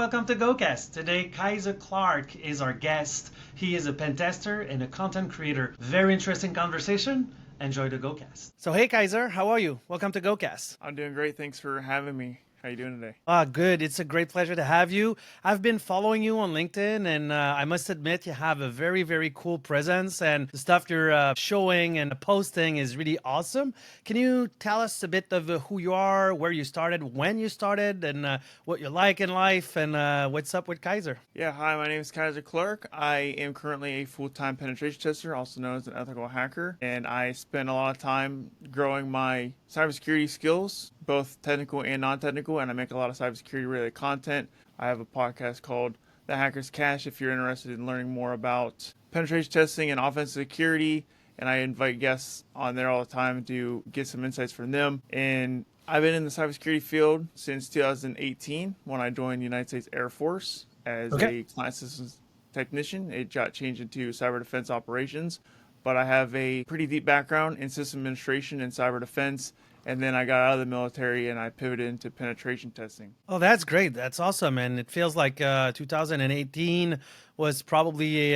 welcome to GoCast. Today, Kyser Clark is our guest. He is a pen tester and a content creator. Very interesting conversation. Enjoy the GoCast. So, hey, Kyser, how are you? Welcome to GoCast. I'm doing great. Thanks for having me. How you doing today? Good. It's a great pleasure to have you. I've been following you on LinkedIn, and I must admit you have a very, very cool presence, and the stuff you're showing and posting is really awesome. Can you tell us a bit of who you are, where you started, when you started, and what you like in life, and what's up with Kyser? Yeah, hi, my name is Kyser Clark. I am currently a full-time penetration tester, also known as an ethical hacker, and I spend a lot of time growing my cybersecurity skills, both technical and non-technical, and I make a lot of cybersecurity related content. I have a podcast called The Hacker's Cache if you're interested in learning more about penetration testing and offensive security, and I invite guests on there all the time to get some insights from them. And I've been in the cybersecurity field since 2018 when I joined the United States Air Force as a client systems technician. It got changed into cyber defense operations, but I have a pretty deep background in system administration and cyber defense. And then I got out of the military and I pivoted into penetration testing. Oh, that's great. That's awesome. And it feels like 2018 was probably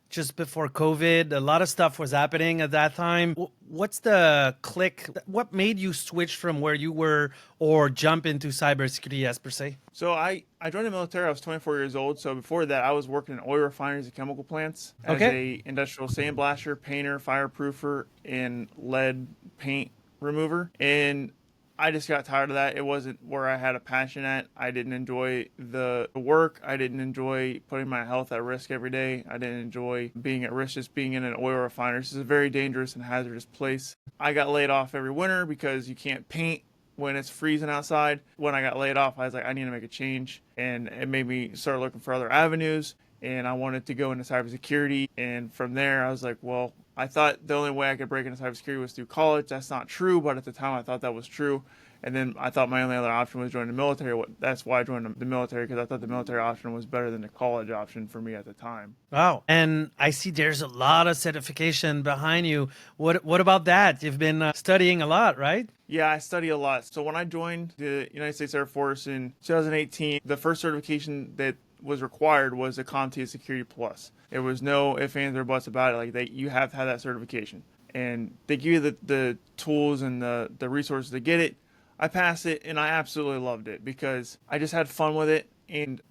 just before COVID. A lot of stuff was happening at that time. What's the click? What made you switch from where you were or jump into cybersecurity as per se? So I joined the military. I was 24 years old. So before that, I was working in oil refineries and chemical plants as a industrial sandblaster, painter, fireproofer, and lead paint remover. And I just got tired of that. It wasn't where I had a passion at. I didn't enjoy the work. I didn't enjoy putting my health at risk every day. I didn't enjoy being at risk just being in an oil refinery. This is a very dangerous and hazardous place. I got laid off every winter because you can't paint when it's freezing outside. When I got laid off, I was like, I need to make a change. And it made me start looking for other avenues. And I wanted to go into cybersecurity. And from there, I was like, well, I thought the only way I could break into cybersecurity was through college. That's not true, but at the time I thought that was true. And then I thought my only other option was joining the military. That's why I joined the military, because I thought the military option was better than the college option for me at the time. Wow. And I see there's a lot of certification behind you. What about that? You've been studying a lot, right? Yeah, I study a lot. So when I joined the United States Air Force in 2018, the first certification that was required was the CompTIA Security Plus. There was no ifs, ands, or buts about it. Like you have to have that certification, and they give you the tools and the resources to get it. I passed it, and I absolutely loved it because I just had fun with it. And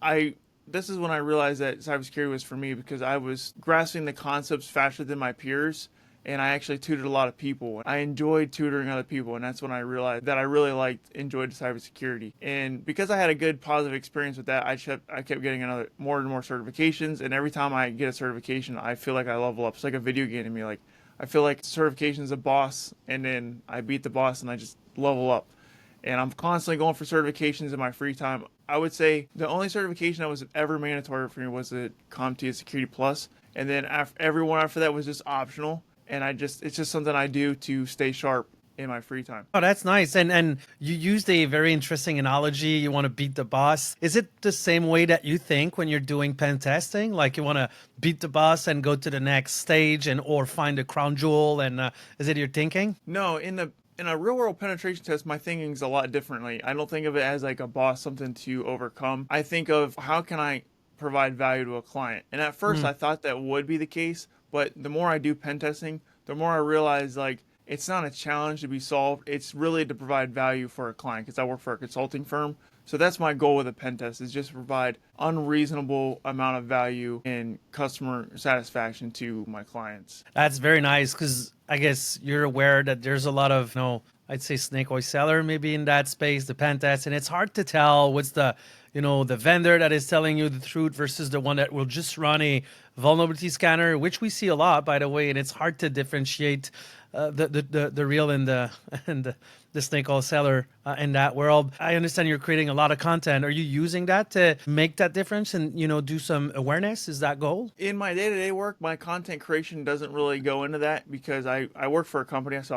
this is when I realized that cybersecurity was for me, because I was grasping the concepts faster than my peers. And I actually tutored a lot of people. I enjoyed tutoring other people, and that's when I realized that I really enjoyed cybersecurity. And because I had a good positive experience with that, I kept getting more and more certifications. And every time I get a certification, I feel like I level up. It's like a video game to me. Like I feel like certification is a boss, and then I beat the boss, and I just level up. And I'm constantly going for certifications in my free time. I would say the only certification that was ever mandatory for me was the CompTIA Security Plus, and then everyone after that was just optional. And it's just something I do to stay sharp in my free time. Oh, that's nice. And you used a very interesting analogy. You want to beat the boss. Is it the same way that you think when you're doing pen testing? Like you want to beat the boss and go to the next stage or find a crown jewel? And is it your thinking? No, in a real world penetration test, my thinking's a lot differently. I don't think of it as like a boss, something to overcome. I think of how can I provide value to a client. And at first I thought that would be the case. But the more I do pen testing, the more I realize like it's not a challenge to be solved. It's really to provide value for a client, because I work for a consulting firm. So that's my goal with a pen test, is just to provide unreasonable amount of value and customer satisfaction to my clients. That's very nice, because I guess you're aware that there's a lot of, I'd say snake oil seller maybe in that space, the pen test, and it's hard to tell what's the vendor that is telling you the truth versus the one that will just run a vulnerability scanner, which we see a lot, by the way, and it's hard to differentiate the real and the snake oil seller in that world. I understand you're creating a lot of content. Are you using that to make that difference and do some awareness? Is that goal? In my day-to-day work, my content creation doesn't really go into that, because I work for a company, so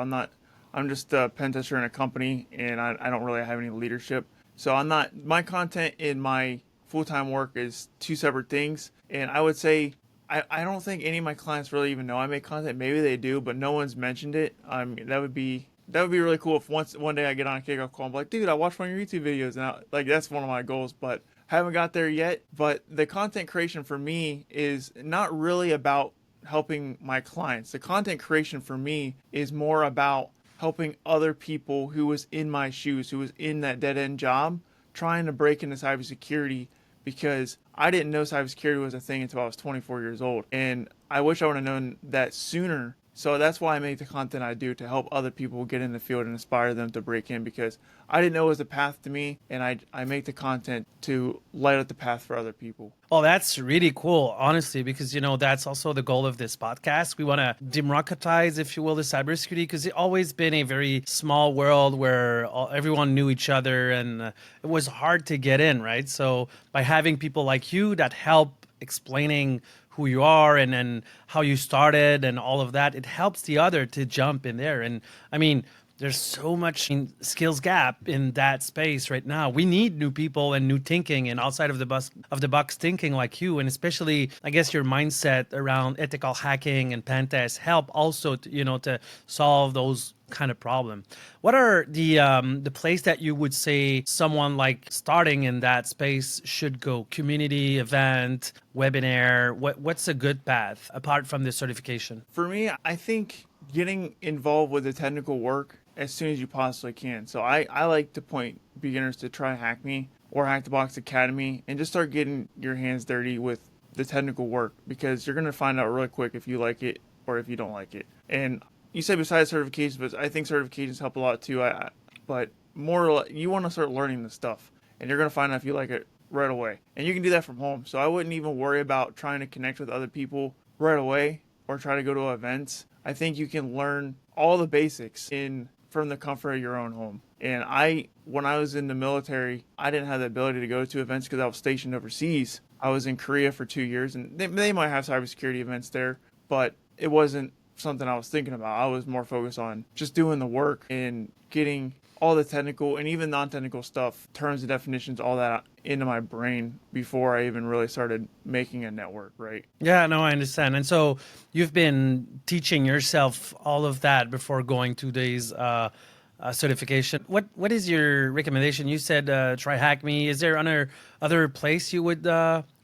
I'm just a pen tester in a company, and I don't really have any leadership. So my content in my full-time work is two separate things. And I would say, I don't think any of my clients really even know I make content. Maybe they do, but no one's mentioned it. That would be really cool if one day I get on a kickoff call and be like, dude, I watched one of your YouTube videos. And that's one of my goals. But haven't got there yet. But the content creation for me is not really about helping my clients. The content creation for me is more about helping other people who was in my shoes, who was in that dead end job, trying to break into cybersecurity, because I didn't know cybersecurity was a thing until I was 24 years old. And I wish I would have known that sooner. So that's why I make the content I do, to help other people get in the field and inspire them to break in, because I didn't know it was a path to me, and I make the content to light up the path for other people. Oh, that's really cool, honestly, because, that's also the goal of this podcast. We want to democratize, if you will, the cybersecurity, because it's always been a very small world where everyone knew each other, and it was hard to get in, right? So by having people like you that help explaining who you are and how you started and all of that, it helps the other to jump in there. And I mean, there's so much skills gap in that space right now. We need new people and new thinking and outside of the box thinking like you, and especially I guess your mindset around ethical hacking and pen tests help also to solve those kind of problem. What are the place that you would say someone like starting in that space should go? Community, event, webinar? What's a good path apart from the certification? For me, I think getting involved with the technical work as soon as you possibly can. So I like to point beginners to TryHackMe or Hack the Box Academy, and just start getting your hands dirty with the technical work, because you're going to find out really quick if you like it or if you don't like it. And you say besides certifications, but I think certifications help a lot too. But more, you want to start learning the stuff, and you're going to find out if you like it right away. And you can do that from home. So I wouldn't even worry about trying to connect with other people right away or try to go to events. I think you can learn all the basics from the comfort of your own home. And when I was in the military, I didn't have the ability to go to events because I was stationed overseas. I was in Korea for 2 years, and they might have cybersecurity events there, but it wasn't something I was thinking about. I was more focused on just doing the work and getting all the technical and even non-technical stuff, terms and definitions, all that into my brain before I even really started making a network, right? Yeah, no, I understand. And so you've been teaching yourself all of that before going to these certification. What is your recommendation? You said try HackMe. Is there other place you would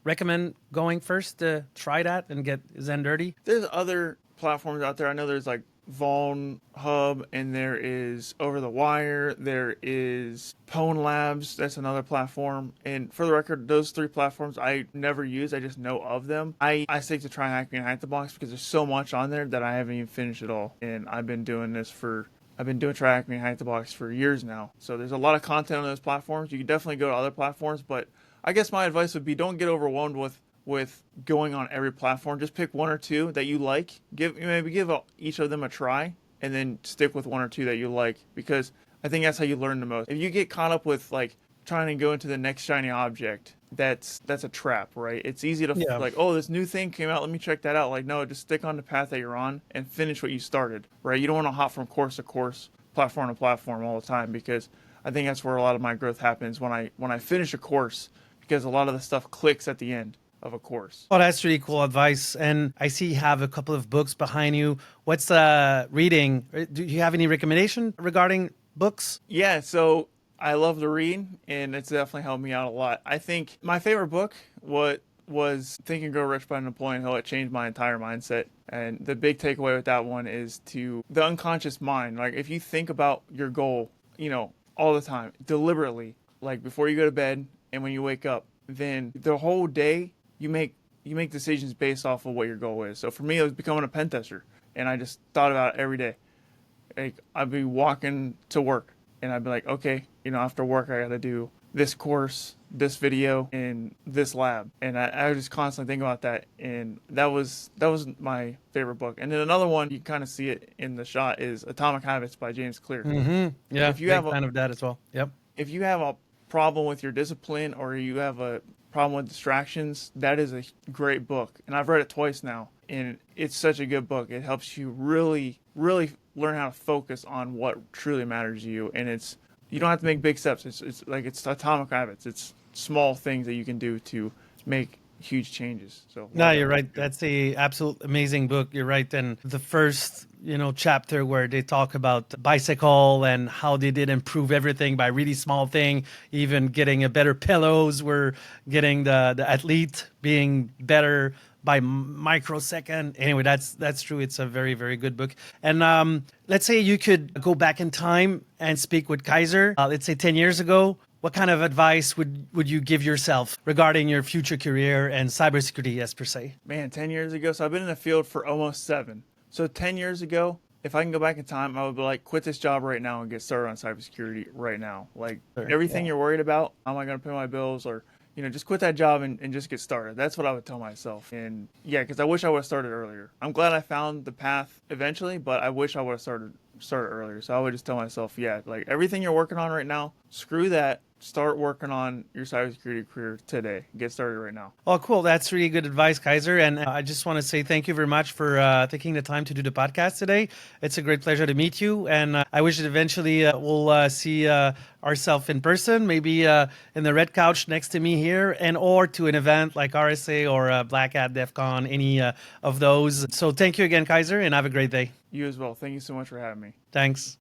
recommend going first to try that and get Zen dirty? There's other platforms out there. I know there's like Vuln Hub, and there is Over the Wire, there is Pwn Labs, that's another platform. And for the record, those 3 platforms I never use, I just know of them. I stick to TryHackMe and Hack the Box because there's so much on there that I haven't even finished it all. And I've been doing TryHackMe and Hack the Box for years now. So there's a lot of content on those platforms. You can definitely go to other platforms, but I guess my advice would be, don't get overwhelmed with going on every platform. Just pick 1 or 2 that you like. Give each of them a try, and then stick with 1 or 2 that you like, because I think that's how you learn the most. If you get caught up with like trying to go into the next shiny object, that's a trap, right? It's easy to like, oh, this new thing came out, let me check that out. Like, no, just stick on the path that you're on and finish what you started, right? You don't want to hop from course to course, platform to platform all the time, because I think that's where a lot of my growth happens, when I finish a course, because a lot of the stuff clicks at the end of a course. Oh, that's really cool advice. And I see you have a couple of books behind you. What's reading? Do you have any recommendation regarding books? Yeah, so I love to read, and it's definitely helped me out a lot. I think my favorite book was Think and Grow Rich by Napoleon Hill. It changed my entire mindset. And the big takeaway with that one is the unconscious mind. Like, if you think about your goal, all the time, deliberately, like before you go to bed and when you wake up, then the whole day you make decisions based off of what your goal is. So for me, it was becoming a pen tester, and I just thought about it every day. Like, I'd be walking to work, and I'd be like, okay, after work I got to do this course, this video, and this lab, and I would just constantly think about that. And that was my favorite book. And then another one, you kind of see it in the shot, is Atomic Habits by James Clear. Mm-hmm. Yeah, if you have a fan of that as well. Yep. If you have a problem with your discipline, or you have a problem with distractions, that is a great book. And I've read it twice now, and it's such a good book. It helps you really, really learn how to focus on what truly matters to you. And you don't have to make big steps. It's atomic habits. It's small things that you can do to make huge changes. So No, you're right. That's a absolute amazing book. You're right. And the first, chapter where they talk about bicycle and how they did improve everything by really small thing, even getting a better pillows, were getting the athlete being better by microsecond. Anyway, that's true. It's a very, very good book. And let's say you could go back in time and speak with Kyser, let's say 10 years ago. What kind of advice would you give yourself regarding your future career and cybersecurity as per se? Man, 10 years ago. So I've been in the field for almost 7. So 10 years ago, if I can go back in time, I would be like, quit this job right now and get started on cybersecurity right now. Like everything you're worried about, how am I going to pay my bills, or just quit that job and just get started. That's what I would tell myself. And yeah, because I wish I would have started earlier. I'm glad I found the path eventually, but I wish I would have started earlier. So I would just tell myself, yeah, like everything you're working on right now, screw that. Start working on your cybersecurity career today. Get started right now. Oh, cool. That's really good advice, Kyser. And I just want to say thank you very much for taking the time to do the podcast today. It's a great pleasure to meet you. And I wish that eventually we'll see ourselves in person, maybe in the red couch next to me here, and or to an event like RSA or Black Hat, DEF CON, any of those. So thank you again, Kyser, and have a great day. You as well. Thank you so much for having me. Thanks.